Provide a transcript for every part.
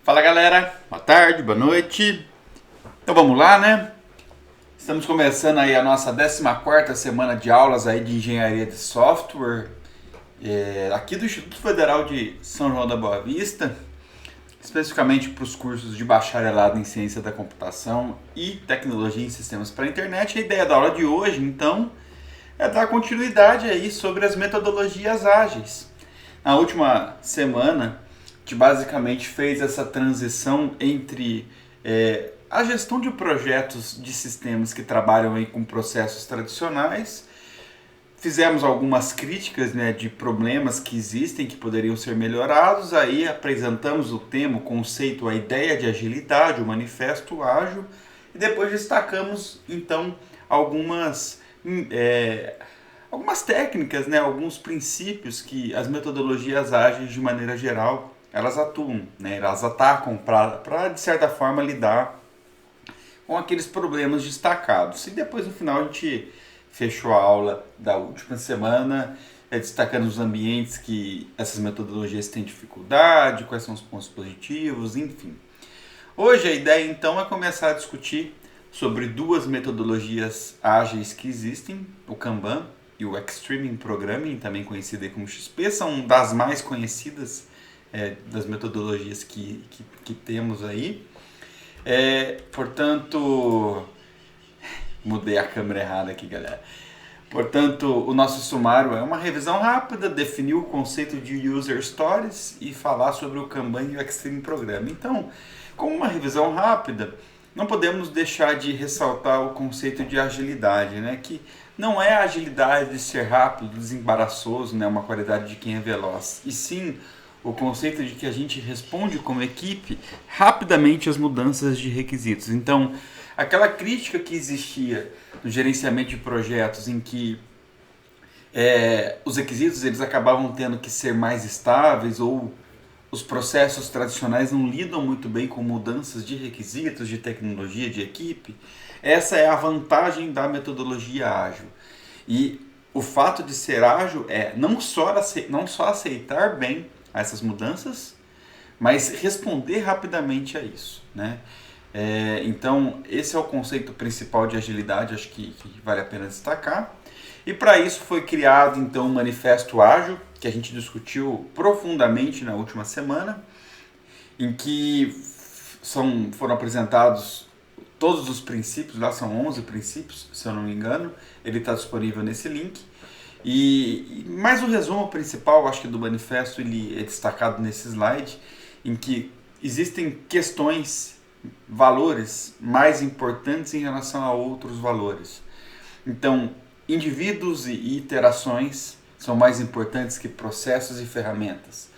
Fala galera, boa tarde, boa noite. Então vamos lá, né? Estamos começando aí a nossa 14ª semana de aulas aí de engenharia de software aqui do Instituto Federal de São João da Boa Vista, especificamente para os cursos de bacharelado em ciência da computação e tecnologia em sistemas para a internet. A ideia da aula de hoje, então, é dar continuidade aí sobre as metodologias ágeis. Na última semana, a gente basicamente fez essa transição entre a gestão de projetos de sistemas que trabalham aí com processos tradicionais. Fizemos algumas críticas, né, de problemas que existem que poderiam ser melhorados. Aí apresentamos o tema, o conceito, a ideia de agilidade, o manifesto ágil. E depois destacamos, então, algumas técnicas, né, alguns princípios que as metodologias ágeis, de maneira geral, elas atuam, né, elas atacam para, de certa forma, lidar com aqueles problemas destacados. E depois, no final, a gente fechou a aula da última semana, destacando os ambientes que essas metodologias têm dificuldade, quais são os pontos positivos, enfim. Hoje a ideia, então, é começar a discutir sobre duas metodologias ágeis que existem, o Kanban e o Extreme Programming, também conhecido como XP, são das mais conhecidas das metodologias que temos aí. Portanto, mudei a câmera errada aqui, galera. Portanto, o nosso sumário é uma revisão rápida, definir o conceito de User Stories e falar sobre o Kanban e o Extreme Programming. Então, como uma revisão rápida, não podemos deixar de ressaltar o conceito de agilidade, né? Que não é a agilidade de ser rápido, desembaraçoso, né? Uma qualidade de quem é veloz, e sim o conceito de que a gente responde como equipe rapidamente às mudanças de requisitos. Então, aquela crítica que existia no gerenciamento de projetos em que os requisitos eles acabavam tendo que ser mais estáveis, ou os processos tradicionais não lidam muito bem com mudanças de requisitos, de tecnologia, de equipe. Essa é a vantagem da metodologia ágil. E o fato de ser ágil é não só aceitar bem essas mudanças, mas responder rapidamente a isso, né? Então, esse é o conceito principal de agilidade, acho que vale a pena destacar. E para isso foi criado, então, o Manifesto Ágil, que a gente discutiu profundamente na última semana, em que foram apresentados todos os princípios, lá são 11 princípios, se eu não me engano, ele está disponível nesse link. Mas o resumo principal, acho que do manifesto, ele é destacado nesse slide, em que existem questões, valores mais importantes em relação a outros valores. Então, indivíduos e iterações são mais importantes que processos e ferramentas.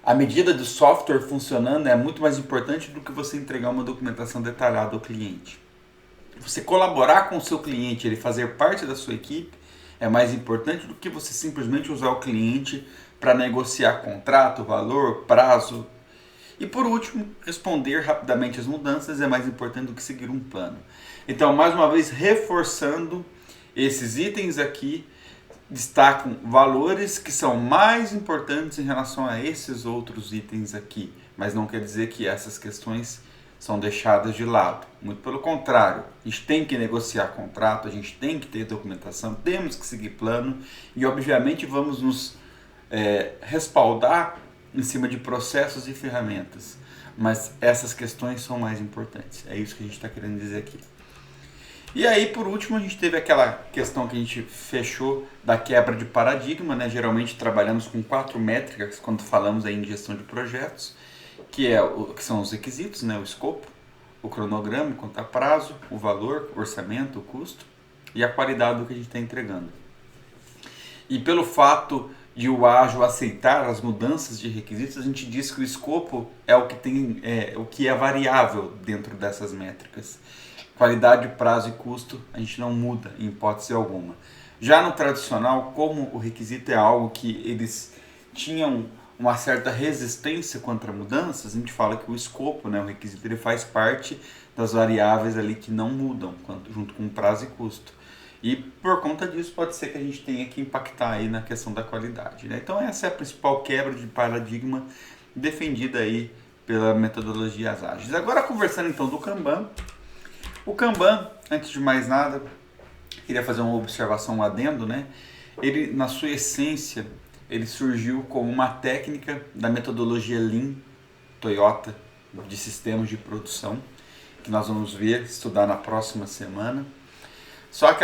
A medida do software funcionando é muito mais importante do que você entregar uma documentação detalhada ao cliente. Você colaborar com o seu cliente, ele fazer parte da sua equipe, é mais importante do que você simplesmente usar o cliente para negociar contrato, valor, prazo. E por último, responder rapidamente às mudanças é mais importante do que seguir um plano. Então, mais uma vez, reforçando esses itens aqui, destacam valores que são mais importantes em relação a esses outros itens aqui. Mas não quer dizer que essas questões são deixadas de lado. Muito pelo contrário, a gente tem que negociar contrato, a gente tem que ter documentação, temos que seguir plano e obviamente vamos nos respaldar em cima de processos e ferramentas. Mas essas questões são mais importantes. É isso que a gente está querendo dizer aqui. E aí, por último, a gente teve aquela questão que a gente fechou da quebra de paradigma, né? Geralmente trabalhamos com 4 métricas quando falamos aí em gestão de projetos, que são os requisitos, né? O escopo, o cronograma, quanto a prazo, o valor, o orçamento, o custo e a qualidade do que a gente está entregando. E pelo fato de o ágil aceitar as mudanças de requisitos, a gente diz que o escopo é o que é variável dentro dessas métricas. Qualidade, prazo e custo a gente não muda em hipótese alguma. Já no tradicional, como o requisito é algo que eles tinham uma certa resistência contra mudanças, a gente fala que o escopo, né, o requisito, ele faz parte das variáveis ali que não mudam, junto com prazo e custo. E por conta disso pode ser que a gente tenha que impactar aí na questão da qualidade, né? Então essa é a principal quebra de paradigma defendida aí pela metodologias ágeis. Agora conversando então do Kanban. O Kanban, antes de mais nada, queria fazer uma observação, um adendo, né? Ele, na sua essência, ele surgiu como uma técnica da metodologia Lean Toyota de sistemas de produção, que nós vamos ver, estudar na próxima semana. Só que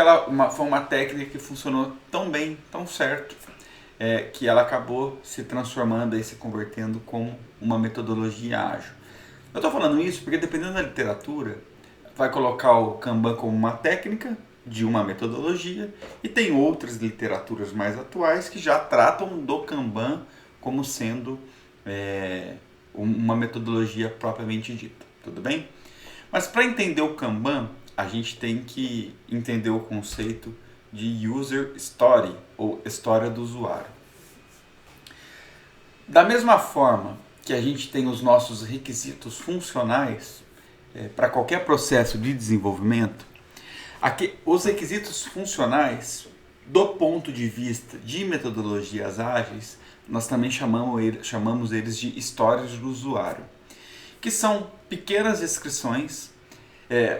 foi uma técnica que funcionou tão bem, tão certo, que ela acabou se transformando e se convertendo como uma metodologia ágil. Eu estou falando isso porque, dependendo da literatura, vai colocar o Kanban como uma técnica de uma metodologia, e tem outras literaturas mais atuais que já tratam do Kanban como sendo uma metodologia propriamente dita. Tudo bem? Mas para entender o Kanban, a gente tem que entender o conceito de User Story, ou história do usuário. Da mesma forma que a gente tem os nossos requisitos funcionais para qualquer processo de desenvolvimento, aqui, os requisitos funcionais, do ponto de vista de metodologias ágeis, nós também chamamos eles de histórias do usuário, que são pequenas descrições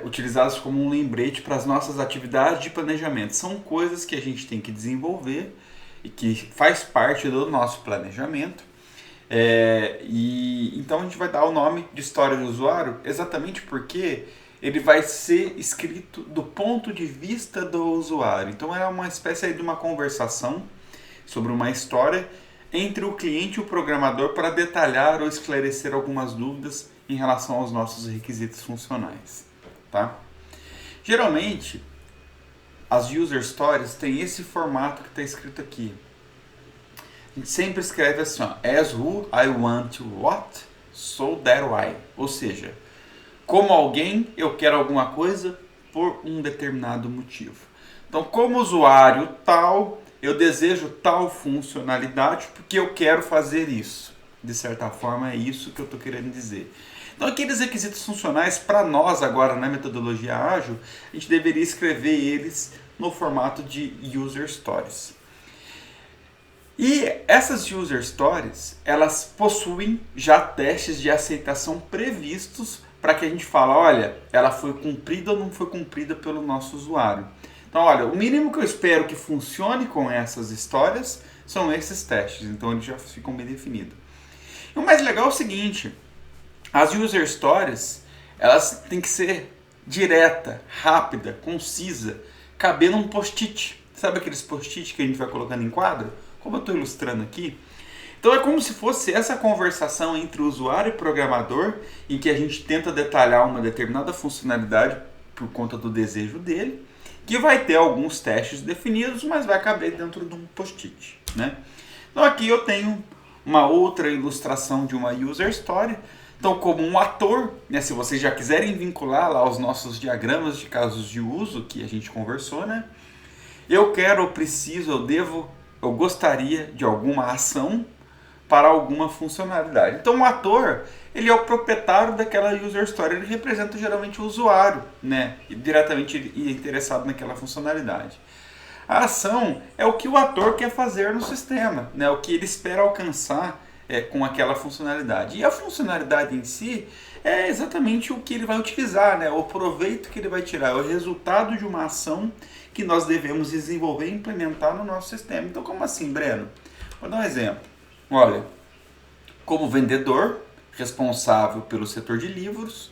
utilizadas como um lembrete para as nossas atividades de planejamento. São coisas que a gente tem que desenvolver e que faz parte do nosso planejamento. Então a gente vai dar o nome de história do usuário exatamente porque ele vai ser escrito do ponto de vista do usuário. Então é uma espécie de uma conversação sobre uma história entre o cliente e o programador para detalhar ou esclarecer algumas dúvidas em relação aos nossos requisitos funcionais. Tá? Geralmente, as user stories têm esse formato que está escrito aqui. A gente sempre escreve assim, ó, as who I want what, so that why. Ou seja, como alguém, eu quero alguma coisa por um determinado motivo. Então, como usuário tal, eu desejo tal funcionalidade porque eu quero fazer isso. De certa forma, é isso que eu estou querendo dizer. Então, aqueles requisitos funcionais, para nós agora na metodologia ágil, a gente deveria escrever eles no formato de user stories. E essas user stories, elas possuem já testes de aceitação previstos para que a gente fale, olha, ela foi cumprida ou não foi cumprida pelo nosso usuário. Então, olha, o mínimo que eu espero que funcione com essas histórias são esses testes. Então, eles já ficam bem definidos. E o mais legal é o seguinte, as user stories, elas têm que ser direta, rápida, concisa, caber num post-it. Sabe aqueles post-it que a gente vai colocando em quadro? Como eu estou ilustrando aqui. Então é como se fosse essa conversação entre o usuário e programador, em que a gente tenta detalhar uma determinada funcionalidade por conta do desejo dele, que vai ter alguns testes definidos, mas vai caber dentro de um post-it, né? Então aqui eu tenho uma outra ilustração de uma user story. Então, como um ator, né, se vocês já quiserem vincular lá os nossos diagramas de casos de uso que a gente conversou, né? Eu quero, eu preciso, eu devo, eu gostaria de alguma ação para alguma funcionalidade. Então, o ator, ele é o proprietário daquela user story, ele representa geralmente o usuário, né? E diretamente interessado naquela funcionalidade. A ação é o que o ator quer fazer no sistema, né? O que ele espera alcançar com aquela funcionalidade. E a funcionalidade em si é exatamente o que ele vai utilizar, né? O proveito que ele vai tirar, é o resultado de uma ação que nós devemos desenvolver e implementar no nosso sistema. Então, como assim, Breno? Vou dar um exemplo. Olha, como vendedor responsável pelo setor de livros,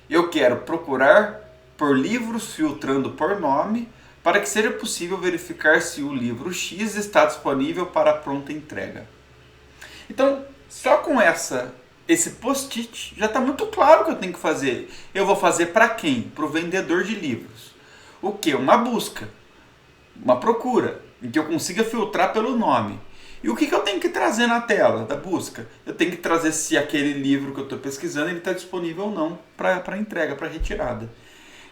eu quero procurar por livros filtrando por nome para que seja possível verificar se o livro X está disponível para pronta entrega. Então, só com esse post-it já está muito claro o que eu tenho que fazer. Eu vou fazer para quem? Para o vendedor de livros. O que? Uma busca, uma procura, em que eu consiga filtrar pelo nome. E o que eu tenho que trazer na tela da busca? Eu tenho que trazer se aquele livro que eu estou pesquisando está disponível ou não para entrega, para retirada.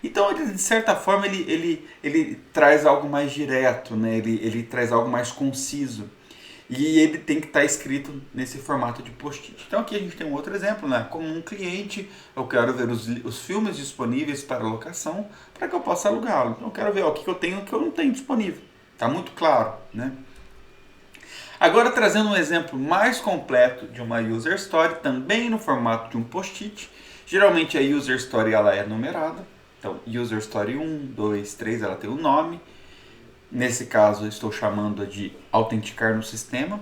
Então, ele, de certa forma, ele traz algo mais direto, né? Ele traz algo mais conciso. E ele tem que estar escrito nesse formato de post-it. Então aqui a gente tem um outro exemplo, né? Como um cliente, eu quero ver os filmes disponíveis para locação para que eu possa alugá-lo. Então eu quero ver o que eu tenho e o que eu não tenho disponível. Está muito claro, né? Agora trazendo um exemplo mais completo de uma user story, também no formato de um post-it. Geralmente a user story ela é numerada. Então, user story 1, 2, 3, ela tem um nome. Nesse caso, eu estou chamando de autenticar no sistema.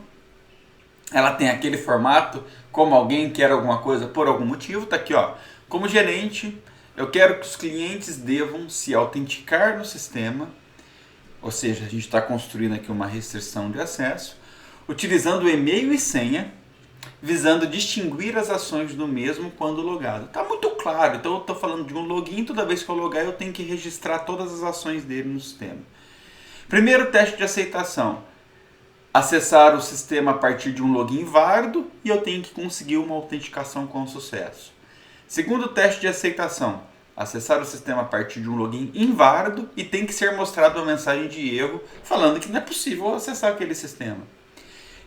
Ela tem aquele formato, como alguém quer alguma coisa por algum motivo. Tá aqui, ó. Como gerente, eu quero que os clientes devam se autenticar no sistema. Ou seja, a gente está construindo aqui uma restrição de acesso, utilizando e-mail e senha, visando distinguir as ações do mesmo quando logado. Está muito claro, então eu estou falando de um login, toda vez que eu logar eu tenho que registrar todas as ações dele no sistema. Primeiro teste de aceitação, acessar o sistema a partir de um login válido e eu tenho que conseguir uma autenticação com sucesso. Segundo teste de aceitação, acessar o sistema a partir de um login inválido e tem que ser mostrada uma mensagem de erro falando que não é possível acessar aquele sistema.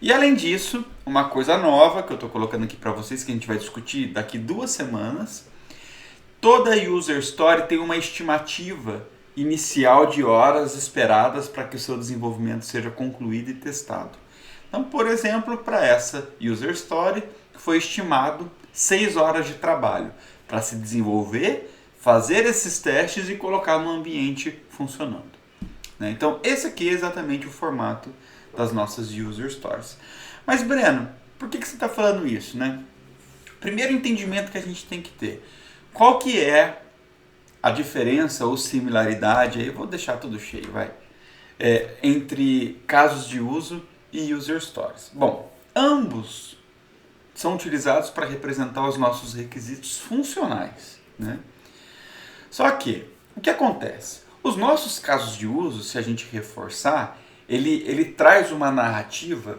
E além disso, uma coisa nova que eu estou colocando aqui para vocês, que a gente vai discutir daqui 2 semanas, toda user story tem uma estimativa inicial de horas esperadas para que o seu desenvolvimento seja concluído e testado. Então, por exemplo, para essa user story, foi estimado 6 horas de trabalho para se desenvolver, fazer esses testes e colocar no ambiente funcionando. Então, esse aqui é exatamente o formato das nossas user stories. Mas, Breno, por que você está falando isso, né? Primeiro entendimento que a gente tem que ter. Qual que é a diferença ou similaridade, aí eu vou deixar tudo cheio, entre casos de uso e user stories? Bom, ambos são utilizados para representar os nossos requisitos funcionais, né? Só que, o que acontece? Os nossos casos de uso, se a gente reforçar, ele traz uma narrativa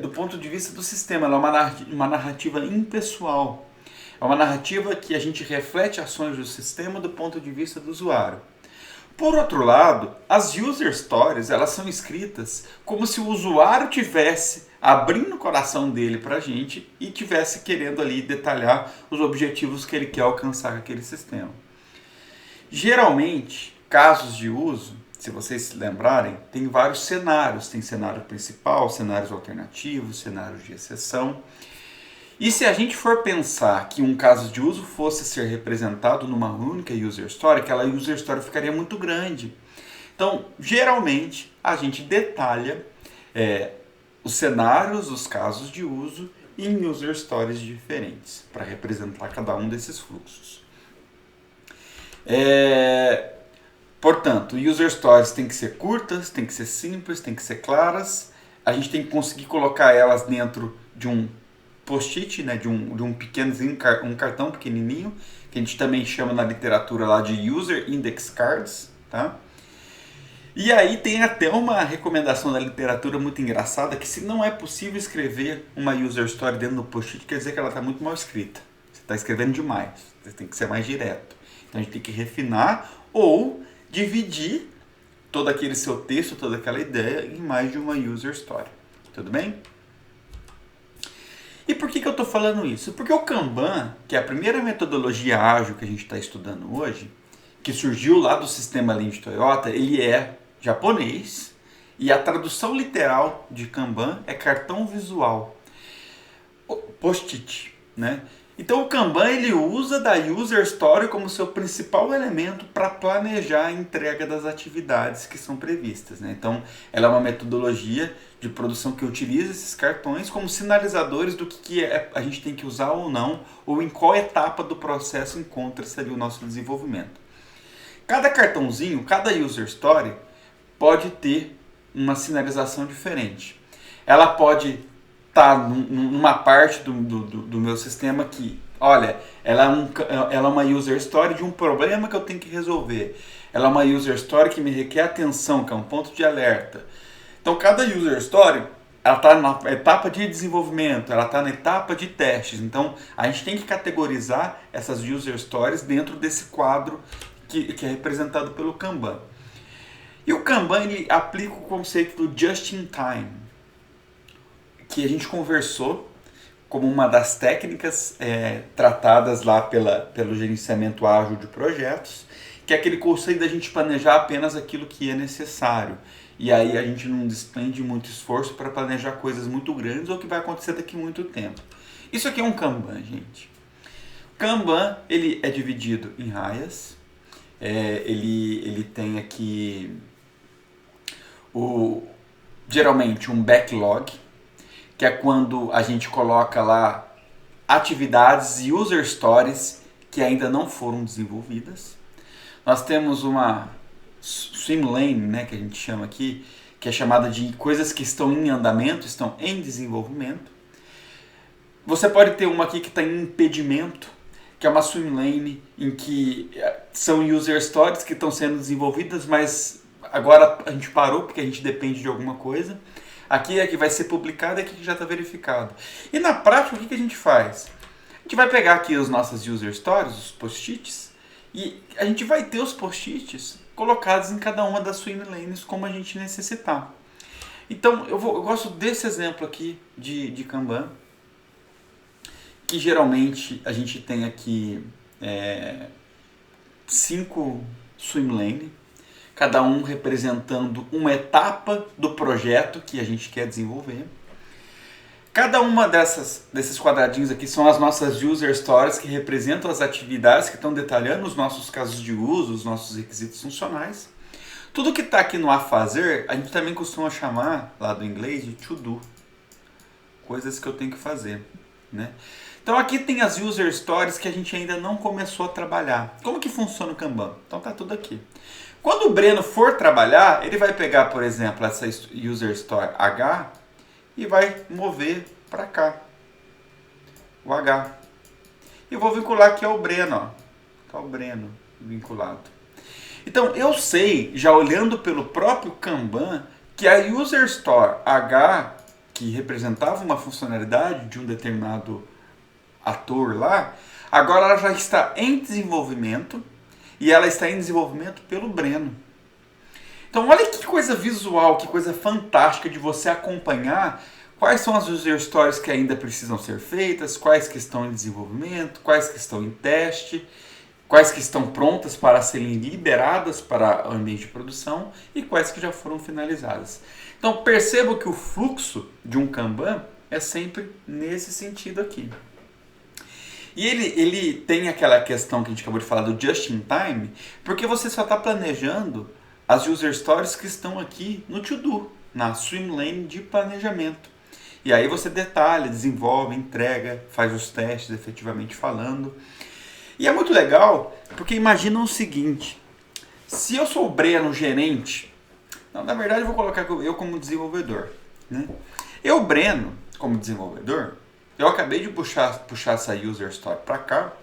do ponto de vista do sistema, ela é uma narrativa impessoal. É uma narrativa que a gente reflete ações do sistema do ponto de vista do usuário. Por outro lado, as user stories elas são escritas como se o usuário tivesse abrindo o coração dele para a gente e tivesse querendo ali detalhar os objetivos que ele quer alcançar com aquele sistema. Geralmente, casos de uso, se vocês se lembrarem, tem vários cenários. Tem cenário principal, cenários alternativos, cenários de exceção. E se a gente for pensar que um caso de uso fosse ser representado numa única user story, aquela user story ficaria muito grande. Então, geralmente, a gente detalha os cenários, os casos de uso em user stories diferentes, para representar cada um desses fluxos. Portanto, user stories tem que ser curtas, tem que ser simples, tem que ser claras. A gente tem que conseguir colocar elas dentro de um post-it, né, de um pequenozinho, um cartão pequenininho, que a gente também chama na literatura lá de User Index Cards, tá? E aí tem até uma recomendação da literatura muito engraçada, que se não é possível escrever uma user story dentro do post-it, quer dizer que ela está muito mal escrita. Você está escrevendo demais, você tem que ser mais direto. Então a gente tem que refinar ou dividir todo aquele seu texto, toda aquela ideia em mais de uma user story. Tudo bem? E por que eu estou falando isso? Porque o Kanban, que é a primeira metodologia ágil que a gente está estudando hoje, que surgiu lá do sistema Lean de Toyota, ele é japonês e a tradução literal de Kanban é cartão visual, post-it, né? Então o Kanban ele usa da user story como seu principal elemento para planejar a entrega das atividades que são previstas, né? Então ela é uma metodologia de produção que utiliza esses cartões como sinalizadores do que a gente tem que usar ou não, ou em qual etapa do processo encontra-se ali o nosso desenvolvimento. Cada cartãozinho, cada user story pode ter uma sinalização diferente. Ela pode estar numa parte do meu sistema que, olha, ela é uma user story de um problema que eu tenho que resolver. Ela é uma user story que me requer atenção, que é um ponto de alerta. Então, cada user story, ela está na etapa de desenvolvimento, ela está na etapa de testes. Então, a gente tem que categorizar essas user stories dentro desse quadro que é representado pelo Kanban. E o Kanban ele aplica o conceito do just in time, que a gente conversou como uma das técnicas tratadas lá pelo gerenciamento ágil de projetos, que é aquele conceito da gente planejar apenas aquilo que é necessário e aí a gente não despende muito esforço para planejar coisas muito grandes ou que vai acontecer daqui a muito tempo. Isso aqui é um Kanban, gente. O Kanban, ele é dividido em raias, ele tem aqui geralmente um backlog, que é quando a gente coloca lá atividades e user stories que ainda não foram desenvolvidas. Nós temos uma swim lane, né, que a gente chama aqui, que é chamada de coisas que estão em andamento, estão em desenvolvimento. Você pode ter uma aqui que está em impedimento, que é uma swim lane em que são user stories que estão sendo desenvolvidas, mas agora a gente parou porque a gente depende de alguma coisa. Aqui é que vai ser publicado e aqui que já está verificado. E na prática, o que a gente faz? A gente vai pegar aqui as nossas user stories, os post-its, e a gente vai ter os post-its colocados em cada uma das swim lanes como a gente necessitar. Então, eu gosto desse exemplo aqui de Kanban, que geralmente a gente tem aqui 5 swim lanes, cada um representando uma etapa do projeto que a gente quer desenvolver. Cada uma desses quadradinhos aqui são as nossas user stories, que representam as atividades que estão detalhando os nossos casos de uso, os nossos requisitos funcionais. Tudo que está aqui no a fazer, a gente também costuma chamar, lá do inglês, de to do. Coisas que eu tenho que fazer, né? Então aqui tem as user stories que a gente ainda não começou a trabalhar. Como que funciona o Kanban? Então tá tudo aqui. Quando o Breno for trabalhar, ele vai pegar, por exemplo, essa user story H e vai mover para cá, o H. E vou vincular aqui ao Breno, ó. Tá o Breno vinculado. Então eu sei, já olhando pelo próprio Kanban, que a user story H, que representava uma funcionalidade de um determinado ator lá, agora ela já está em desenvolvimento, e ela está em desenvolvimento pelo Breno. Então olha que coisa visual, que coisa fantástica de você acompanhar quais são as user stories que ainda precisam ser feitas, quais que estão em desenvolvimento, quais que estão em teste, quais que estão prontas para serem liberadas para o ambiente de produção e quais que já foram finalizadas. Então perceba que o fluxo de um Kanban é sempre nesse sentido aqui. E ele tem aquela questão que a gente acabou de falar do just in time, porque você só está planejando as user stories que estão aqui no to do, na swim lane de planejamento. E aí você detalha, desenvolve, entrega, faz os testes efetivamente falando. E é muito legal, porque imagina o seguinte, se eu sou o Breno, gerente, não, na verdade eu vou colocar eu como desenvolvedor, né? Eu, Breno, como desenvolvedor, eu acabei de puxar essa user story para cá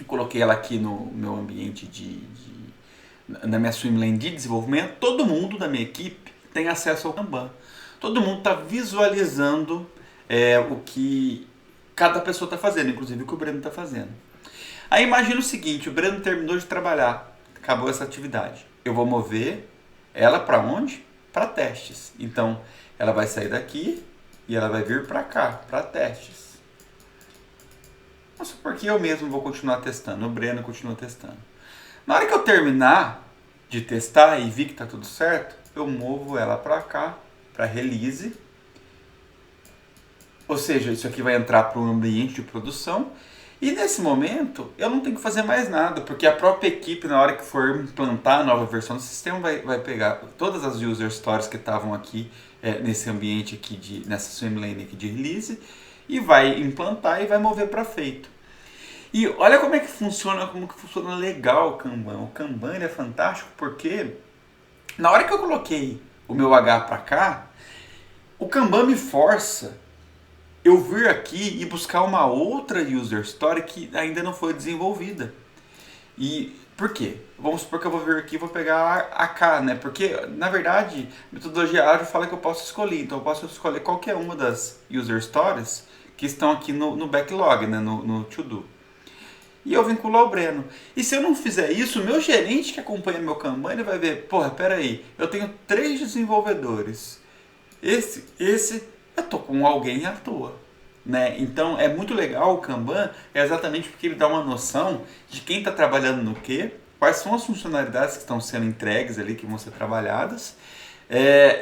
e coloquei ela aqui no meu ambiente na minha swim lane de desenvolvimento. Todo mundo da minha equipe tem acesso ao Kanban. Todo mundo está visualizando o que cada pessoa está fazendo, inclusive o que o Breno está fazendo. Aí imagina o seguinte, o Breno terminou de trabalhar, acabou essa atividade. Eu vou mover ela para onde? Para testes. Então ela vai sair daqui e ela vai vir para cá, para testes. Nossa, porque eu mesmo vou continuar testando, o Breno continua testando. Na hora que eu terminar de testar e vi que está tudo certo, eu movo ela para cá, para release. Ou seja, isso aqui vai entrar para um ambiente de produção. E nesse momento, eu não tenho que fazer mais nada, porque a própria equipe, na hora que for implantar a nova versão do sistema, vai pegar todas as user stories que estavam aqui nesse ambiente aqui, nessa swim lane aqui de release, e vai implantar e vai mover para feito. E olha como que funciona legal o Kanban. O Kanban ele é fantástico porque na hora que eu coloquei o meu H para cá, o Kanban me força eu vir aqui e buscar uma outra user story que ainda não foi desenvolvida. E por quê? Vamos supor que eu vou vir aqui e vou pegar a K, né? Porque, na verdade, a metodologia ágil fala que eu posso escolher. Então, eu posso escolher qualquer uma das user stories que estão aqui no backlog, né? No to do. E eu vinculo ao Breno. E se eu não fizer isso, o meu gerente que acompanha meu Kanban, ele vai ver, porra, peraí, eu tenho 3 desenvolvedores. Esse eu tô com alguém à toa, né? Então é muito legal o Kanban, exatamente porque ele dá uma noção de quem está trabalhando no quê, quais são as funcionalidades que estão sendo entregues ali, que vão ser trabalhadas,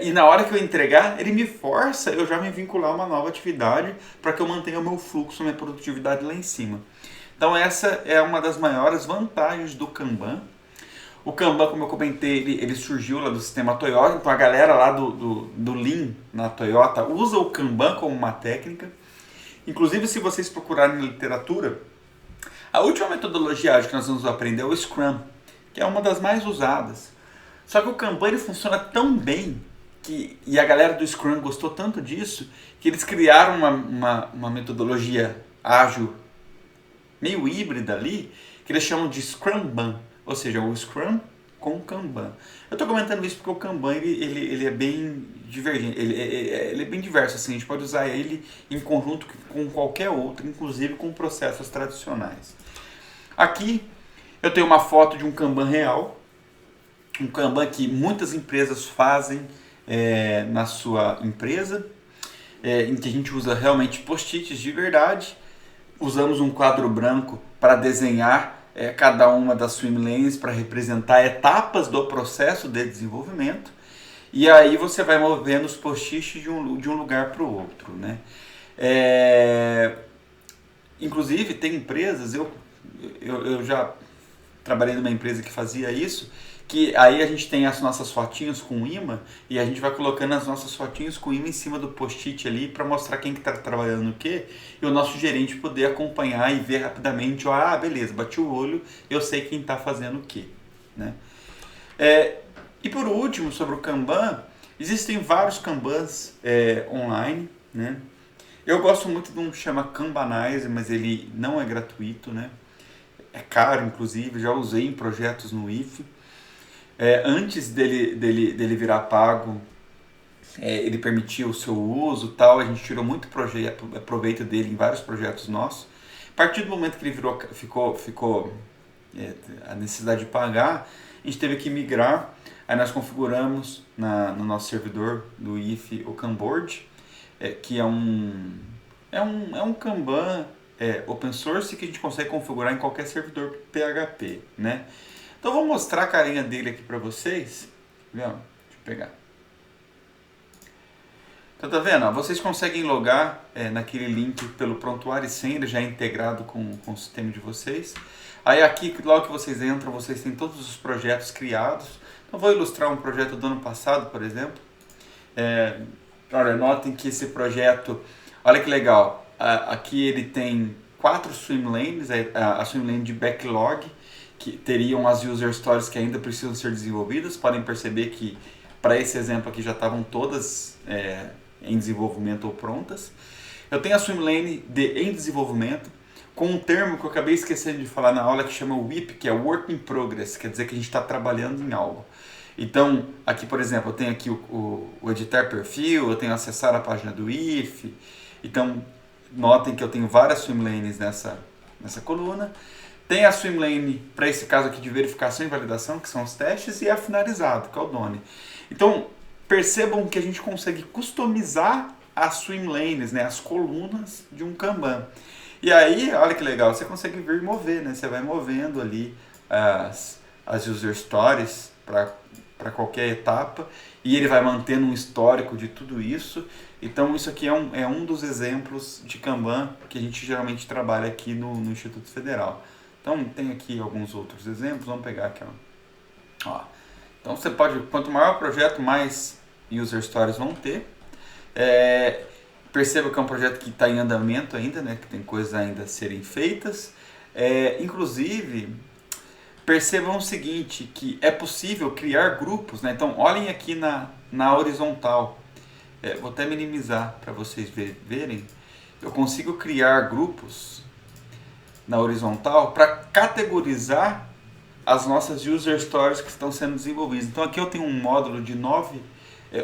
E na hora que eu entregar, ele me força eu já me vincular a uma nova atividade para que eu mantenha o meu fluxo, minha produtividade lá em cima. Então essa é uma das maiores vantagens do Kanban. O Kanban, como eu comentei, ele surgiu lá do sistema Toyota, então a galera lá do Lean na Toyota usa o Kanban como uma técnica. Inclusive, se vocês procurarem na literatura, a última metodologia ágil que nós vamos aprender é o Scrum, que é uma das mais usadas. Só que o Kanban ele funciona tão bem, e a galera do Scrum gostou tanto disso, que eles criaram uma metodologia ágil meio híbrida ali, que eles chamam de Scrumban, ou seja, o Scrum com o Kanban. Eu estou comentando isso porque o Kanban ele é bem divergente, ele é bem diverso, assim, a gente pode usar ele em conjunto com qualquer outro, inclusive com processos tradicionais. Aqui eu tenho uma foto de um Kanban real, um Kanban que muitas empresas fazem na sua empresa, em que a gente usa realmente post-its de verdade. Usamos um quadro branco para desenhar cada uma das swim lanes para representar etapas do processo de desenvolvimento. E aí você vai movendo os post-its de um lugar para o outro, né? Inclusive tem empresas, eu já trabalhei numa empresa que fazia isso, que aí a gente tem as nossas fotinhos com imã e a gente vai colocando as nossas fotinhos com imã em cima do post-it ali para mostrar quem que está trabalhando no quê, e o nosso gerente poder acompanhar e ver rapidamente, beleza, bati o olho, eu sei quem está fazendo o quê, né? E por último, sobre o Kanban, existem vários Kanbans online, né? Eu gosto muito de um que chama Kanbanize, mas ele não é gratuito, né? É caro, inclusive, já usei em projetos no IF. Antes dele virar pago, ele permitia o seu uso e tal, a gente tirou muito proveito dele em vários projetos nossos. A partir do momento que ele ficou a necessidade de pagar, a gente teve que migrar, aí nós configuramos no nosso servidor do IF o Kanboard, que é um Kanban open source que a gente consegue configurar em qualquer servidor PHP, né? Então eu vou mostrar a carinha dele aqui para vocês. Deixa eu pegar. Então tá vendo? Vocês conseguem logar naquele link pelo Prontuário e Senha, ele já é integrado com o sistema de vocês. Aí aqui, logo que vocês entram, vocês têm todos os projetos criados. Então vou ilustrar um projeto do ano passado, por exemplo. Olha, notem que esse projeto, olha que legal. Aqui ele tem 4 swim lanes, a swim lane de backlog, que teriam as user stories que ainda precisam ser desenvolvidas. Podem perceber que para esse exemplo aqui já estavam todas em desenvolvimento ou prontas. Eu tenho a swim lane em desenvolvimento com um termo que eu acabei esquecendo de falar na aula que chama WIP, que é Work in Progress, quer dizer que a gente está trabalhando em algo. Então, aqui por exemplo, eu tenho aqui o editar perfil, eu tenho acessar a página do IF. Então, notem que eu tenho várias swim lanes nessa coluna. Tem a swim lane, para esse caso aqui, de verificação e validação, que são os testes, e a finalizado, que é o Done. Então, percebam que a gente consegue customizar as swim lanes, né, as colunas de um Kanban. E aí, olha que legal, você consegue vir e mover, né? Você vai movendo ali as user stories para qualquer etapa, e ele vai mantendo um histórico de tudo isso. Então, isso aqui é um dos exemplos de Kanban que a gente geralmente trabalha aqui no Instituto Federal. Então tem aqui alguns outros exemplos, vamos pegar aqui. Ó. Então você pode, quanto maior o projeto, mais user stories vão ter. Perceba que é um projeto que está em andamento ainda, né? Que tem coisas ainda a serem feitas. Inclusive, percebam o seguinte, que é possível criar grupos, né? Então olhem aqui na horizontal. Vou até minimizar para vocês verem. Eu consigo criar grupos na horizontal para categorizar as nossas user stories que estão sendo desenvolvidas. Então aqui eu tenho um módulo de 9,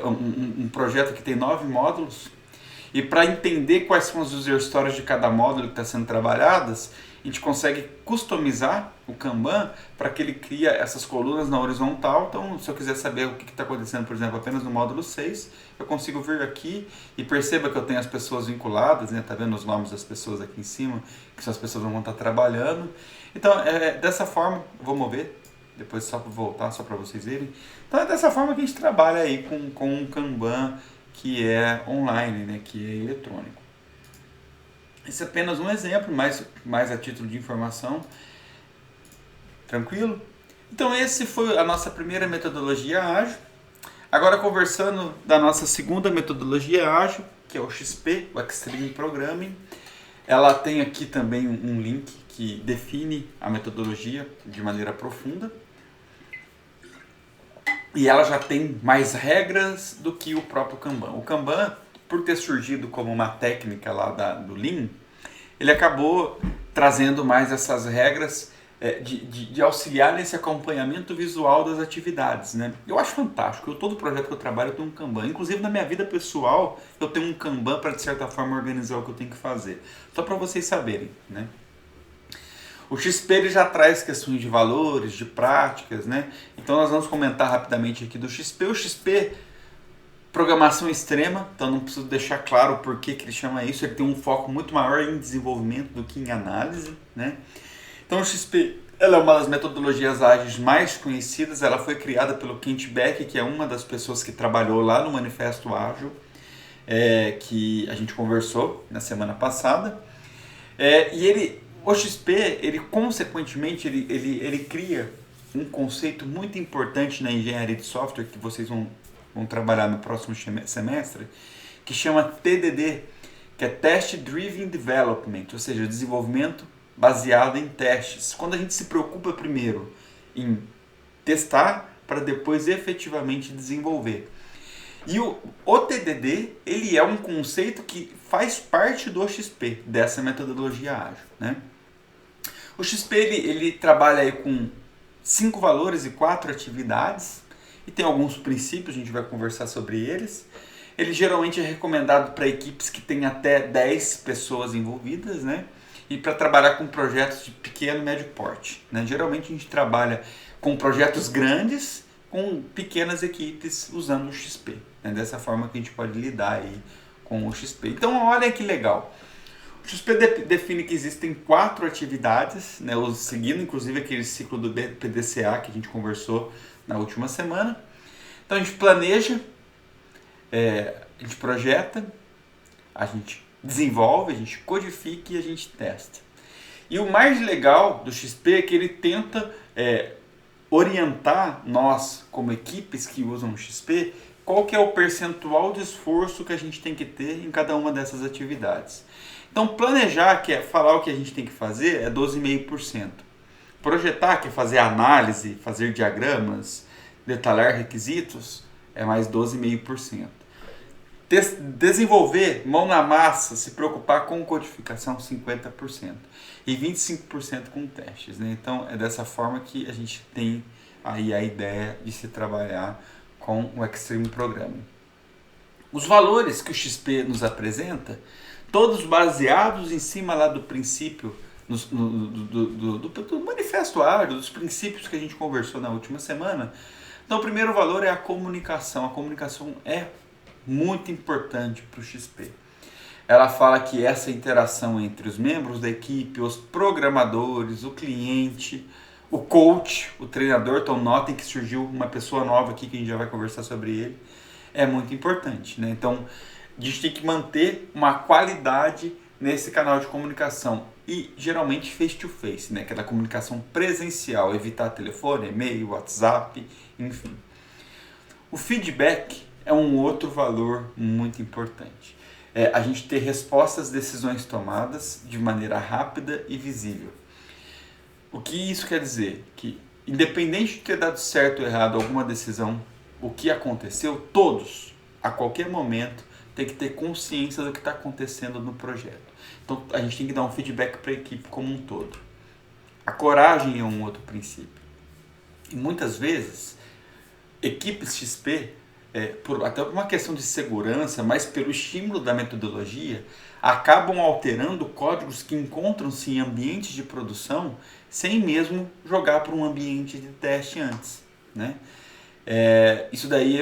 um projeto que tem 9 módulos, e para entender quais são as user stories de cada módulo que está sendo trabalhadas, a gente consegue customizar o Kanban para que ele crie essas colunas na horizontal. Então, se eu quiser saber o que está acontecendo, por exemplo, apenas no módulo 6, eu consigo vir aqui e perceba que eu tenho as pessoas vinculadas, né? Tá vendo os nomes das pessoas aqui em cima, que são as pessoas que vão estar trabalhando. Então, dessa forma, eu vou mover. depois só para voltar, só para vocês verem. Então é dessa forma que a gente trabalha aí com um Kanban que é online, né, que é eletrônico. Esse é apenas um exemplo, mais a título de informação. Tranquilo? Então esse foi a nossa primeira metodologia ágil. Agora conversando da nossa segunda metodologia ágil, que é o XP, o Extreme Programming. Ela tem aqui também um link que define a metodologia de maneira profunda. E ela já tem mais regras do que o próprio Kanban. O Kanban, por ter surgido como uma técnica lá do Lean, ele acabou trazendo mais essas regras de auxiliar nesse acompanhamento visual das atividades, né? Eu acho fantástico. Todo projeto que eu trabalho eu tenho um Kanban. Inclusive na minha vida pessoal eu tenho um Kanban para de certa forma organizar o que eu tenho que fazer. Só para vocês saberem, né? O XP ele já traz questões de valores, de práticas, né? Então nós vamos comentar rapidamente aqui do XP. O XP, programação extrema, então não preciso deixar claro o porquê que ele chama isso. Ele tem um foco muito maior em desenvolvimento do que em análise, né? Então o XP ela é uma das metodologias ágeis mais conhecidas. Ela foi criada pelo Kent Beck, que é uma das pessoas que trabalhou lá no Manifesto Ágil, que a gente conversou na semana passada. O XP, ele consequentemente, ele cria um conceito muito importante na engenharia de software, que vocês vão trabalhar no próximo semestre, que chama TDD, que é Test Driven Development, ou seja, desenvolvimento baseado em testes. Quando a gente se preocupa primeiro em testar, para depois efetivamente desenvolver. E o TDD, ele é um conceito que faz parte do XP, dessa metodologia ágil, né? O XP ele trabalha aí com 5 valores e 4 atividades e tem alguns princípios, a gente vai conversar sobre eles. Ele geralmente é recomendado para equipes que têm até 10 pessoas envolvidas, né? E para trabalhar com projetos de pequeno e médio porte, né? Geralmente a gente trabalha com projetos grandes, com pequenas equipes usando o XP, né? Dessa forma que a gente pode lidar aí com o XP. Então olha que legal. O XP define que existem 4 atividades, né, seguindo inclusive aquele ciclo do PDCA que a gente conversou na última semana. Então a gente planeja, a gente projeta, a gente desenvolve, a gente codifica e a gente testa. E o mais legal do XP é que ele tenta orientar nós, como equipes que usam o XP, qual que é o percentual de esforço que a gente tem que ter em cada uma dessas atividades. Então, planejar, que é falar o que a gente tem que fazer, é 12,5%. Projetar, que é fazer análise, fazer diagramas, detalhar requisitos, é mais 12,5%. Desenvolver, mão na massa, se preocupar com codificação, 50%. E 25% com testes, né? Então, é dessa forma que a gente tem aí a ideia de se trabalhar com o Extreme Programming. Os valores que o XP nos apresenta, todos baseados em cima lá do princípio, do Manifesto Ágil, dos princípios que a gente conversou na última semana. Então o primeiro valor é a comunicação. A comunicação é muito importante para o XP. Ela fala que essa interação entre os membros da equipe, os programadores, o cliente, o coach, o treinador, então notem que surgiu uma pessoa nova aqui que a gente já vai conversar sobre ele, é muito importante, né? Então a gente tem que manter uma qualidade nesse canal de comunicação e geralmente face to face, né? Aquela comunicação presencial, evitar telefone, e-mail, WhatsApp, enfim. O feedback é um outro valor muito importante. A gente ter respostas às decisões tomadas de maneira rápida e visível. O que isso quer dizer? Que independente de ter dado certo ou errado alguma decisão, o que aconteceu, todos, a qualquer momento, tem que ter consciência do que está acontecendo no projeto. Então a gente tem que dar um feedback para a equipe como um todo. A coragem é um outro princípio. E muitas vezes, equipes XP, até por uma questão de segurança, mas pelo estímulo da metodologia, acabam alterando códigos que encontram-se em ambientes de produção sem mesmo jogar para um ambiente de teste antes, né? Isso daí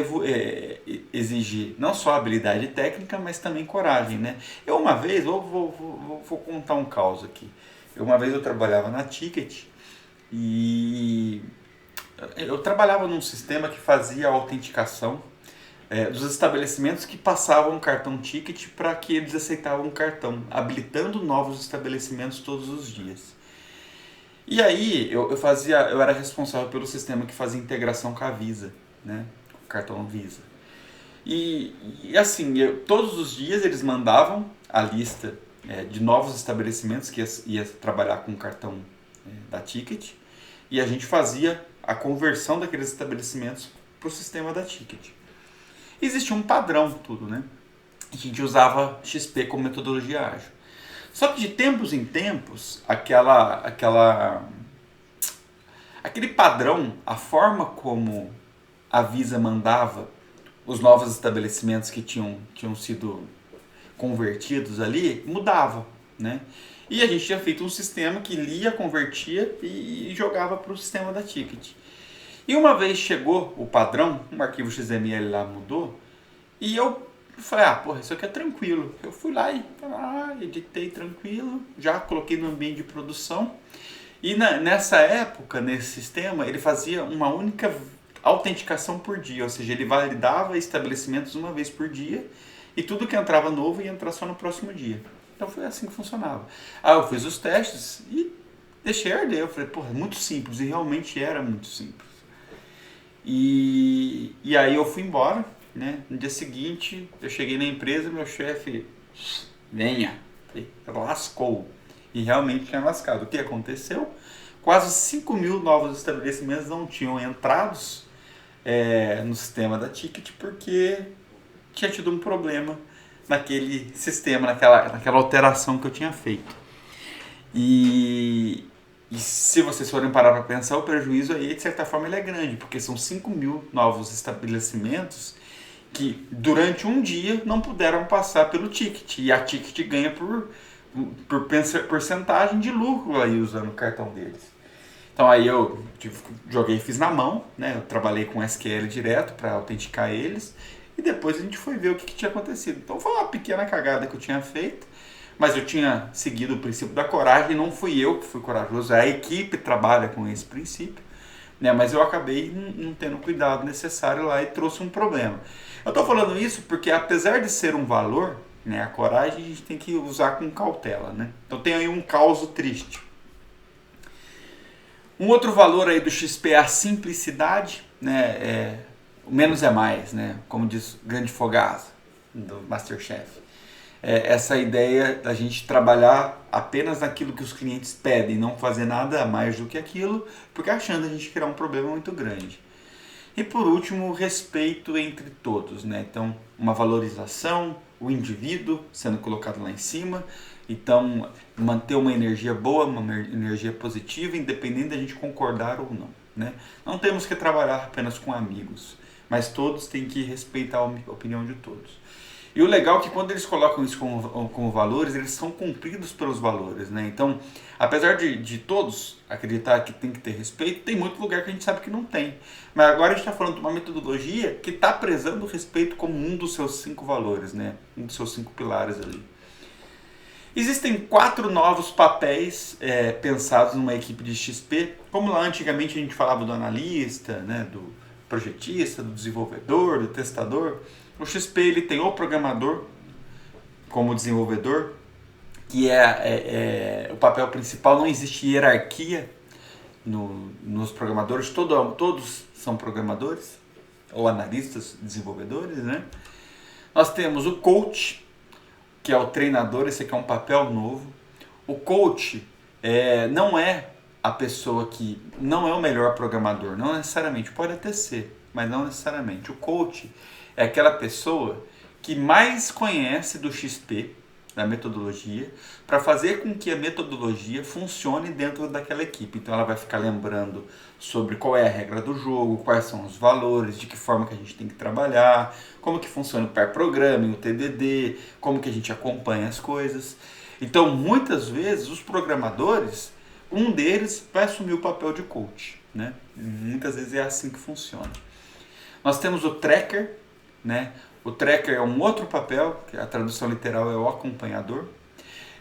exige não só habilidade técnica, mas também coragem, né? Eu uma vez, vou contar um caos aqui. Uma vez eu trabalhava na Ticket e eu trabalhava num sistema que fazia a autenticação dos estabelecimentos que passavam cartão ticket para que eles aceitavam o cartão, habilitando novos estabelecimentos todos os dias. E aí eu era responsável pelo sistema que fazia integração com a Visa, né? Com o cartão Visa. E assim, todos os dias eles mandavam a lista de novos estabelecimentos que ia trabalhar com o cartão da Ticket, e a gente fazia a conversão daqueles estabelecimentos para o sistema da Ticket. Existia um padrão tudo, né? A gente usava XP como metodologia ágil. Só que de tempos em tempos, aquele padrão, a forma como a Visa mandava os novos estabelecimentos que tinham sido convertidos ali, mudava, né? E a gente tinha feito um sistema que lia, convertia e jogava para o sistema da Ticket. E uma vez chegou o padrão, um arquivo XML lá mudou, e eu falei, porra, isso aqui é tranquilo. Eu fui lá e editei tranquilo, já coloquei no ambiente de produção. E nessa época, nesse sistema, ele fazia uma única autenticação por dia, ou seja, ele validava estabelecimentos uma vez por dia, e tudo que entrava novo ia entrar só no próximo dia. Então foi assim que funcionava. Eu fiz os testes e deixei arder. Eu falei, porra, é muito simples, e realmente era muito simples. E aí eu fui embora, né? No dia seguinte, eu cheguei na empresa, meu chefe, venha, lascou. E realmente tinha lascado. O que aconteceu? Quase 5.000 novos estabelecimentos não tinham entrados no sistema da Ticket porque tinha tido um problema naquele sistema, naquela alteração que eu tinha feito. E se vocês forem parar para pensar, o prejuízo aí, de certa forma, ele é grande, porque são 5.000 novos estabelecimentos que, durante um dia, não puderam passar pelo ticket. E a Ticket ganha por porcentagem de lucro aí usando o cartão deles. Então aí eu fiz na mão, né? Eu trabalhei com SQL direto para autenticar eles, e depois a gente foi ver o que tinha acontecido. Então foi uma pequena cagada que eu tinha feito, mas eu tinha seguido o princípio da coragem, não fui eu que fui corajoso, a equipe trabalha com esse princípio, né? Mas eu acabei não tendo o cuidado necessário lá e trouxe um problema. Eu estou falando isso porque, apesar de ser um valor, né, a coragem a gente tem que usar com cautela, né? Então tem aí um caso triste. Um outro valor aí do XP é a simplicidade, né? O menos é mais, né? Como diz o grande Fogaça do Masterchef. Essa ideia da gente trabalhar apenas naquilo que os clientes pedem, não fazer nada a mais do que aquilo, porque achando a gente criar um problema muito grande. E por último, o respeito entre todos, né? Então, uma valorização, o indivíduo sendo colocado lá em cima. Então, manter uma energia boa, uma energia positiva, independente da gente concordar ou não, né? Não temos que trabalhar apenas com amigos, mas todos têm que respeitar a opinião de todos. E o legal é que quando eles colocam isso como valores, eles são cumpridos pelos valores, né? Então, apesar de todos acreditar que tem que ter respeito, tem muito lugar que a gente sabe que não tem. Mas agora a gente está falando de uma metodologia que está prezando o respeito como um dos seus 5 valores, né? Um dos seus 5 pilares ali. Existem 4 novos papéis pensados numa equipe de XP, como lá antigamente a gente falava do analista, né? Do projetista, do desenvolvedor, do testador. O XP ele tem o programador como desenvolvedor, que é o papel principal, não existe hierarquia nos programadores, todos são programadores, ou analistas, desenvolvedores, né? Nós temos o coach, que é o treinador, esse aqui é um papel novo. O coach não é a pessoa que não é o melhor programador, não necessariamente, pode até ser, mas não necessariamente. O coach é aquela pessoa que mais conhece do XP, da metodologia, para fazer com que a metodologia funcione dentro daquela equipe. Então ela vai ficar lembrando sobre qual é a regra do jogo, quais são os valores, de que forma que a gente tem que trabalhar, como que funciona o pair programming, o TDD, como que a gente acompanha as coisas. Então muitas vezes os programadores, um deles vai assumir o papel de coach, né? Muitas vezes é assim que funciona. Nós temos o tracker, né? O tracker é um outro papel, que a tradução literal é o acompanhador.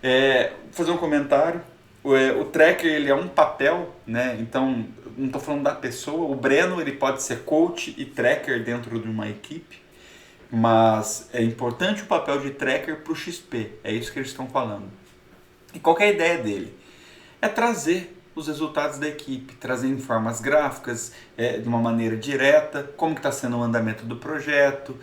Vou fazer um comentário. O tracker ele é um papel, né? Então não estou falando da pessoa, o Breno ele pode ser coach e tracker dentro de uma equipe, mas é importante o papel de tracker para o XP, é isso que eles estão falando. E qual que é a ideia dele? É trazer os resultados da equipe, trazer em formas gráficas, de uma maneira direta, como está sendo o andamento do projeto,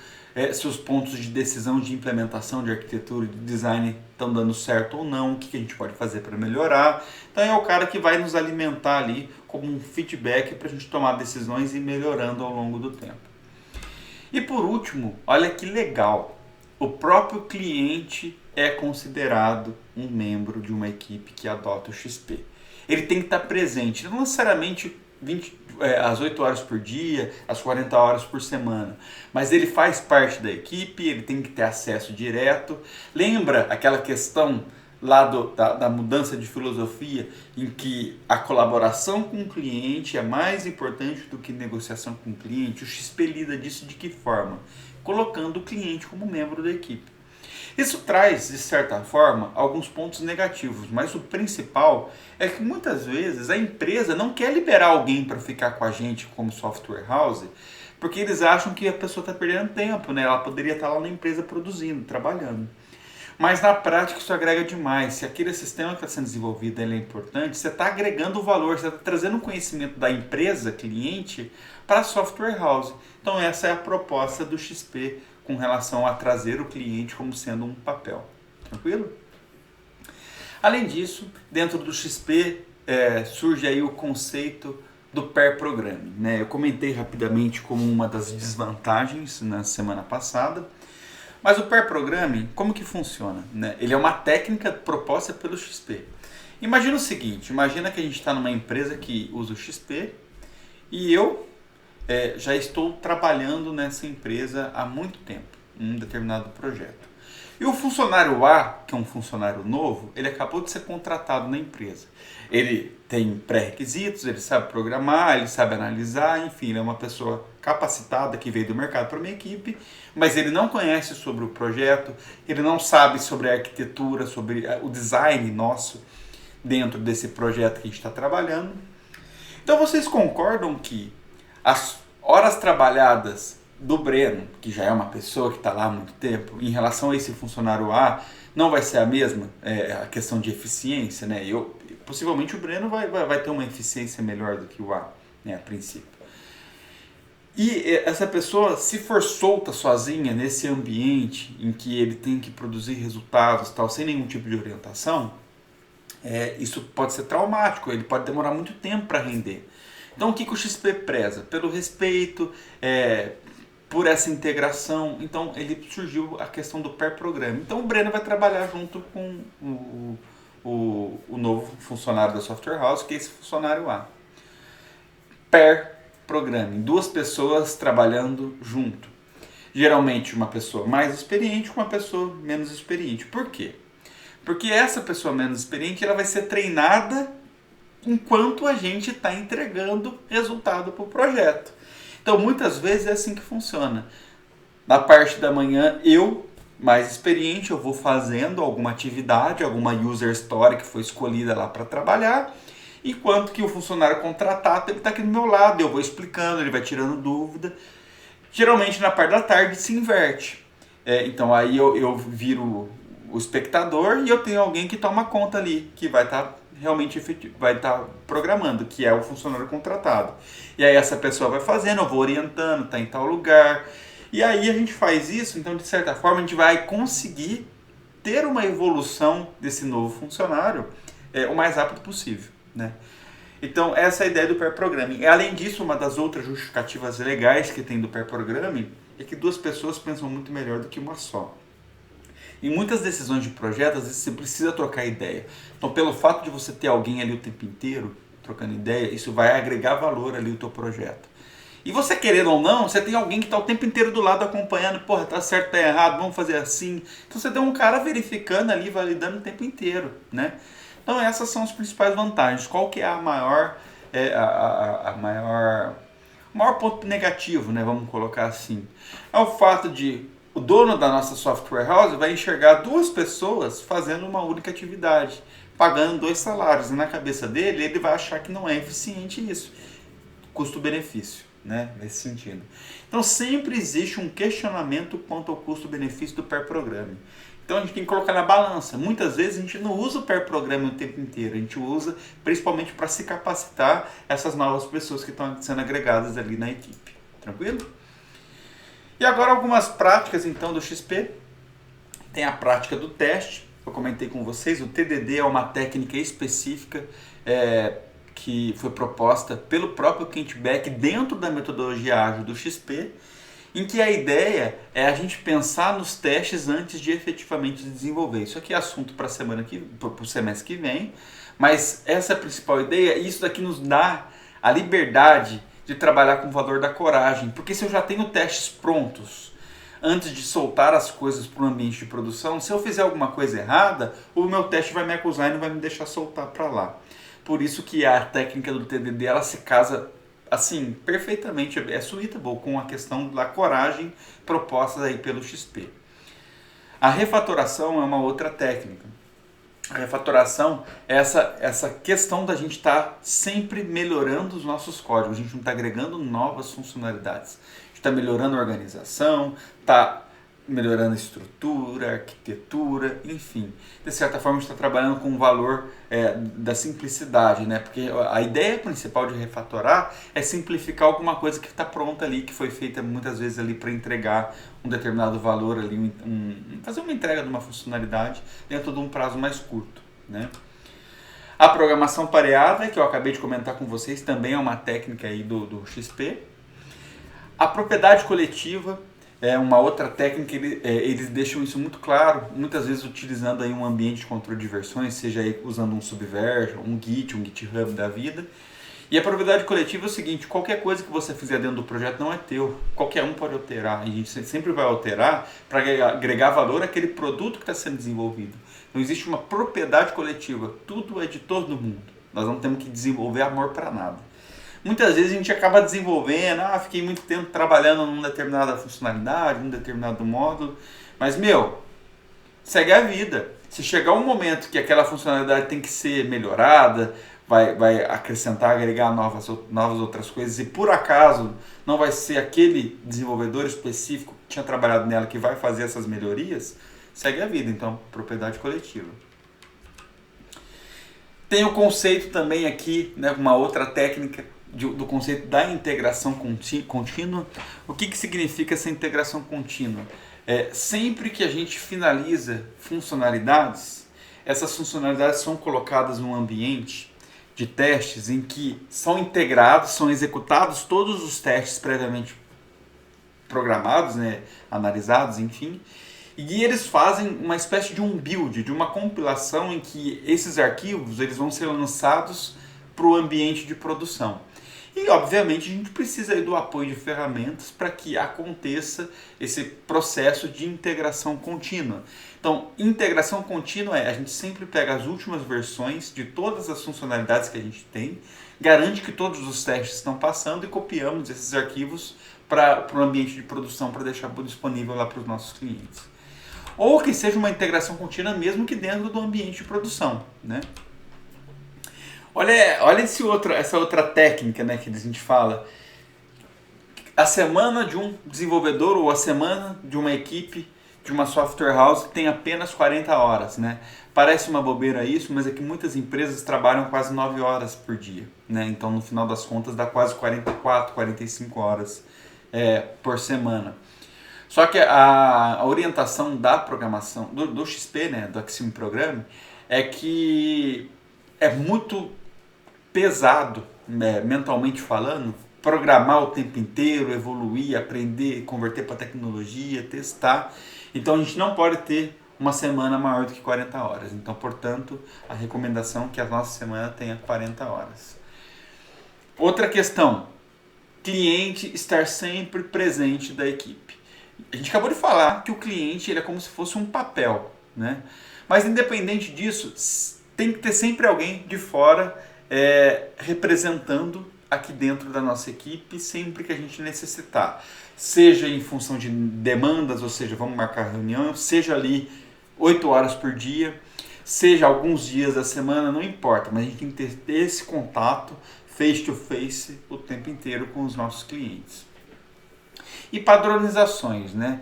se os pontos de decisão de implementação de arquitetura e de design estão dando certo ou não, o que a gente pode fazer para melhorar. Então é o cara que vai nos alimentar ali como um feedback para a gente tomar decisões e ir melhorando ao longo do tempo. E por último, olha que legal, o próprio cliente é considerado um membro de uma equipe que adota o XP. Ele tem que estar presente, não necessariamente às 8 horas por dia, às 40 horas por semana, mas ele faz parte da equipe, ele tem que ter acesso direto. Lembra aquela questão lá da mudança de filosofia, em que a colaboração com o cliente é mais importante do que negociação com o cliente? O XP lida disso de que forma? Colocando o cliente como membro da equipe. Isso traz, de certa forma, alguns pontos negativos, mas o principal é que muitas vezes a empresa não quer liberar alguém para ficar com a gente como software house, porque eles acham que a pessoa está perdendo tempo, né? Ela poderia estar lá na empresa produzindo, trabalhando. Mas na prática isso agrega demais. Se aquele sistema que está sendo desenvolvido ele é importante, você está agregando valor, você está trazendo o conhecimento da empresa, cliente, para a software house. Então essa é a proposta do XP com relação a trazer o cliente como sendo um papel. Tranquilo? Além disso, dentro do XP surge aí o conceito do pair programming, né? Eu comentei rapidamente como uma das desvantagens na semana passada, mas o pair programming, como que funciona, né? Ele é uma técnica proposta pelo XP. Imagina o seguinte, imagina que a gente está numa empresa que usa o XP e eu já estou trabalhando nessa empresa há muito tempo, em um determinado projeto. E o funcionário A, que é um funcionário novo, ele acabou de ser contratado na empresa. Ele tem pré-requisitos, ele sabe programar, ele sabe analisar, enfim, ele é uma pessoa capacitada que veio do mercado para uma equipe, mas ele não conhece sobre o projeto, ele não sabe sobre a arquitetura, sobre o design nosso dentro desse projeto que a gente está trabalhando. Então vocês concordam que as horas trabalhadas do Breno, que já é uma pessoa que está lá há muito tempo, em relação a esse funcionário A, não vai ser a mesma, a questão de eficiência, né? Possivelmente o Breno vai ter uma eficiência melhor do que o A, né, a princípio. E essa pessoa, se for solta sozinha nesse ambiente em que ele tem que produzir resultados, tal, sem nenhum tipo de orientação, isso pode ser traumático, ele pode demorar muito tempo para render. Então o que o XP preza? Pelo respeito, por essa integração. Então ele surgiu a questão do pair programming. Então o Breno vai trabalhar junto com o novo funcionário da software house, que é esse funcionário A. Pair programming, duas pessoas trabalhando junto. Geralmente uma pessoa mais experiente com uma pessoa menos experiente. Por quê? Porque essa pessoa menos experiente ela vai ser treinada enquanto a gente está entregando resultado para o projeto. Então muitas vezes é assim que funciona. Na parte da manhã, eu, mais experiente, eu vou fazendo alguma atividade, alguma user story que foi escolhida lá para trabalhar, enquanto que o funcionário contratado está aqui do meu lado, eu vou explicando, ele vai tirando dúvida. Geralmente na parte da tarde se inverte. Então aí eu viro o espectador e eu tenho alguém que toma conta ali, que vai estar realmente vai estar programando, que é o funcionário contratado. E aí essa pessoa vai fazendo, eu vou orientando, está em tal lugar. E aí a gente faz isso, então de certa forma a gente vai conseguir ter uma evolução desse novo funcionário o mais rápido possível, né? Então essa é a ideia do pair programming. E, além disso, uma das outras justificativas legais que tem do pair programming é que duas pessoas pensam muito melhor do que uma só. Em muitas decisões de projeto, às vezes você precisa trocar ideia. Então, pelo fato de você ter alguém ali o tempo inteiro trocando ideia, isso vai agregar valor ali ao teu projeto. E você querendo ou não, você tem alguém que está o tempo inteiro do lado acompanhando, porra, tá certo, tá errado, vamos fazer assim. Então você tem um cara verificando ali, validando o tempo inteiro, né? Então essas são as principais vantagens. Qual que é o maior ponto negativo, né? Vamos colocar assim. É o fato de o dono da nossa software house vai enxergar duas pessoas fazendo uma única atividade, pagando 2 salários. E na cabeça dele, ele vai achar que não é eficiente isso. custo-benefício, né? Nesse sentido. Então sempre existe um questionamento quanto ao custo-benefício do pair programming. Então a gente tem que colocar na balança. Muitas vezes a gente não usa o pair programming o tempo inteiro, a gente usa principalmente para se capacitar essas novas pessoas que estão sendo agregadas ali na equipe. Tranquilo? E agora algumas práticas então do XP. Tem a prática do teste, eu comentei com vocês, o TDD é uma técnica específica que foi proposta pelo próprio Kent Beck dentro da metodologia ágil do XP, em que a ideia é a gente pensar nos testes antes de efetivamente desenvolver. Isso aqui é assunto para o semestre que vem, mas essa é a principal ideia, e isso daqui nos dá a liberdade de trabalhar com o valor da coragem, porque se eu já tenho testes prontos, antes de soltar as coisas para o ambiente de produção, se eu fizer alguma coisa errada, o meu teste vai me acusar e não vai me deixar soltar para lá. Por isso que a técnica do TDD ela se casa assim perfeitamente, é suitable com a questão da coragem proposta aí pelo XP. A refatoração é uma outra técnica. A refatoração é essa questão da gente estar sempre melhorando os nossos códigos, a gente não está agregando novas funcionalidades. Está melhorando a organização, está melhorando a estrutura, a arquitetura, enfim. De certa forma, a gente está trabalhando com o valor da simplicidade, né? Porque a ideia principal de refatorar é simplificar alguma coisa que está pronta ali, que foi feita muitas vezes ali para entregar um determinado valor ali, fazer uma entrega de uma funcionalidade dentro de um prazo mais curto, né? A programação pareada, que eu acabei de comentar com vocês, também é uma técnica aí do XP. A propriedade coletiva é uma outra técnica, eles deixam isso muito claro, muitas vezes utilizando aí um ambiente de controle de versões, seja aí usando um Subversion, um Git, um GitHub da vida. E a propriedade coletiva é o seguinte, qualquer coisa que você fizer dentro do projeto não é teu, qualquer um pode alterar, e a gente sempre vai alterar para agregar valor àquele produto que está sendo desenvolvido. Então existe uma propriedade coletiva, tudo é de todo mundo, nós não temos que desenvolver amor para nada. Muitas vezes a gente acaba desenvolvendo, fiquei muito tempo trabalhando numa determinada funcionalidade, num determinado módulo, mas segue a vida. Se chegar um momento que aquela funcionalidade tem que ser melhorada, vai acrescentar, agregar novas outras coisas, e por acaso não vai ser aquele desenvolvedor específico que tinha trabalhado nela que vai fazer essas melhorias, segue a vida. Então, propriedade coletiva. Tem o conceito também aqui, né, uma outra técnica do conceito da integração contínua. O que significa essa integração contínua? Sempre que a gente finaliza funcionalidades, essas funcionalidades são colocadas num ambiente de testes em que são integrados, são executados todos os testes previamente programados, né, analisados, enfim, e eles fazem uma espécie de um build, de uma compilação em que esses arquivos eles vão ser lançados para o ambiente de produção. E, obviamente, a gente precisa aí do apoio de ferramentas para que aconteça esse processo de integração contínua. Então, integração contínua a gente sempre pega as últimas versões de todas as funcionalidades que a gente tem, garante que todos os testes estão passando e copiamos esses arquivos para o ambiente de produção para deixar disponível lá para os nossos clientes. Ou que seja uma integração contínua mesmo que dentro do ambiente de produção, né? Olha essa outra técnica, né, que a gente fala. A semana de um desenvolvedor ou a semana de uma equipe, de uma software house tem apenas 40 horas. Né? Parece uma bobeira isso, mas é que muitas empresas trabalham quase 9 horas por dia. Né? Então, no final das contas, dá quase 44, 45 horas por semana. Só que a orientação da programação, do XP, né, do Axiom Programming, é que é muito pesado, mentalmente falando, programar o tempo inteiro, evoluir, aprender, converter para tecnologia, testar. Então a gente não pode ter uma semana maior do que 40 horas. Então, portanto, a recomendação é que a nossa semana tenha 40 horas. Outra questão, cliente estar sempre presente da equipe. A gente acabou de falar que o cliente ele é como se fosse um papel, né? Mas independente disso, tem que ter sempre alguém de fora representando aqui dentro da nossa equipe sempre que a gente necessitar. Seja em função de demandas, ou seja, vamos marcar reunião, seja ali 8 horas por dia, seja alguns dias da semana, não importa, mas a gente tem que ter esse contato face to face o tempo inteiro com os nossos clientes. E padronizações, né?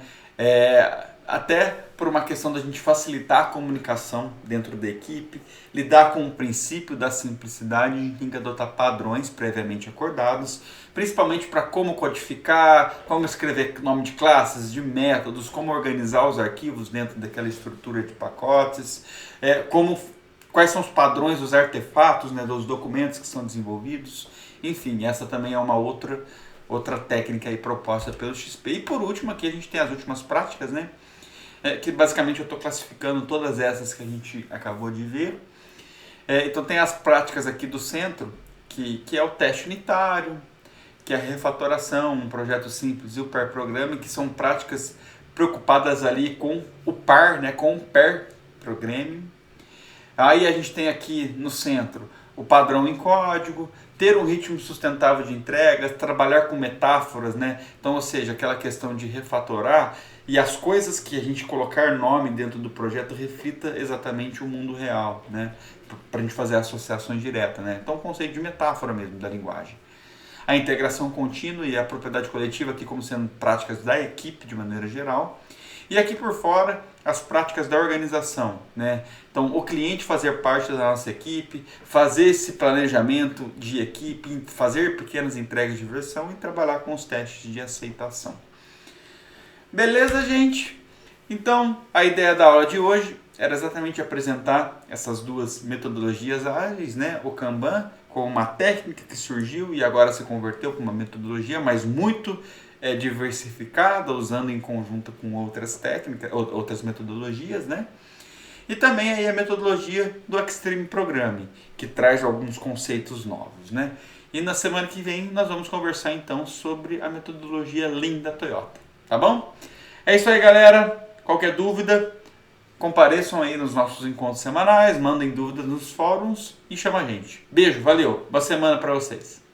Até por uma questão da gente facilitar a comunicação dentro da equipe, lidar com o princípio da simplicidade, a gente tem que adotar padrões previamente acordados, principalmente para como codificar, como escrever nome de classes, de métodos, como organizar os arquivos dentro daquela estrutura de pacotes, quais são os padrões dos artefatos, né, dos documentos que são desenvolvidos. Enfim, essa também é uma outra técnica aí proposta pelo XP. E por último, aqui a gente tem as últimas práticas, né? Que basicamente eu estou classificando todas essas que a gente acabou de ver. Então tem as práticas aqui do centro, que é o teste unitário, que é a refatoração, um projeto simples e o pair programming, que são práticas preocupadas ali com o par, né, com o pair programming. Aí a gente tem aqui no centro o padrão em código, ter um ritmo sustentável de entregas, trabalhar com metáforas, né? Então, ou seja, aquela questão de refatorar e as coisas que a gente colocar nome dentro do projeto reflita exatamente o mundo real, né? Para a gente fazer associações diretas, né? Então, o conceito de metáfora mesmo da linguagem. A integração contínua e a propriedade coletiva aqui como sendo práticas da equipe de maneira geral. E aqui por fora, as práticas da organização, né? Então, o cliente fazer parte da nossa equipe, fazer esse planejamento de equipe, fazer pequenas entregas de versão e trabalhar com os testes de aceitação. Beleza, gente? Então, a ideia da aula de hoje era exatamente apresentar essas duas metodologias ágeis, né? O Kanban, como uma técnica que surgiu e agora se converteu para uma metodologia, mas muito diversificada, usando em conjunto com outras técnicas, outras metodologias, né? E também aí a metodologia do Extreme Programming, que traz alguns conceitos novos, né? E na semana que vem nós vamos conversar então sobre a metodologia Lean da Toyota, tá bom? É isso aí, galera. Qualquer dúvida, compareçam aí nos nossos encontros semanais, mandem dúvidas nos fóruns e chama a gente. Beijo, valeu, boa semana para vocês.